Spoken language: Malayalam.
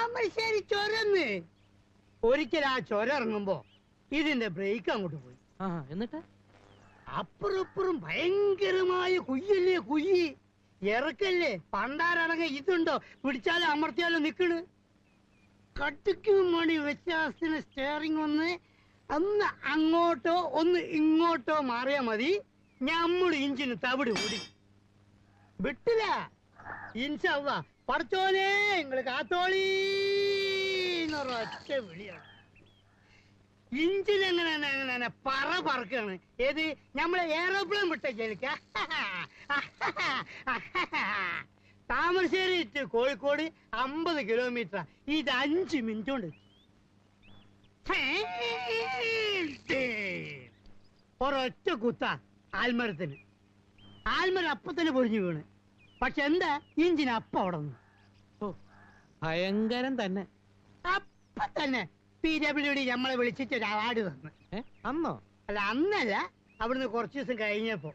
താമരശ്ശേരി ചൊരന്ന്. ഒരിക്കൽ ആ ചൊര ഇറങ്ങുമ്പോ ഇതിന്റെ ബ്രേക്ക് അങ്ങോട്ട് പോയി. എന്നിട്ട് അപ്പുറപ്പുറം ഭയങ്കരമായ കുയ്യല്ലേ, കുയ്യി ഇറക്കല്ലേ. പണ്ടാരടങ്ങ ഇതുണ്ടോ, പിടിച്ചാലോ അമർത്തിയാലോ നിക്കണ്. കട്ടിക്കും മണി വ്യത്യാസത്തിന് സ്റ്റിയറിംഗ് ഒന്ന് അങ്ങോട്ടോ ഒന്ന് ഇങ്ങോട്ടോ മാറിയാ മതി, ഞമ്മള് ഇഞ്ചിന് തവിട് കൂടി വിട്ടില്ല. ഇൻഷാ അല്ലാഹ് പടച്ചോനെ നിങ്ങള് കാത്തോളീന്നൊരൊറ്റ വിളിയാണ്. ഇഞ്ചിനെങ്ങനെ പറക്കാണ്. ഏത് നമ്മളെ എയറോപ്ലെയിൻ വിട്ട ജലിക്ക. Thamarassery to Kozhikode 50 kilometre. ഇത് 5 മിനിറ്റ് കൊണ്ട്. ഒരൊറ്റ കുത്ത ആൽമരത്തിന്. ആൽമരം അപ്പത്തന്നെ പൊഴിഞ്ഞു വീണ്. പക്ഷെ എന്താ, ഇഞ്ചിന് അപ്പം അവിടെ നിന്ന്. ഭയങ്കരം തന്നെ. അപ്പൊ തന്നെ PWD നമ്മളെ വിളിച്ചിട്ട് ഒരു അവാർഡ് തന്നു. അന്നോ? അല്ല, അന്നല്ല, അവിടുന്ന് കുറച്ചു ദിവസം കഴിഞ്ഞപ്പോ.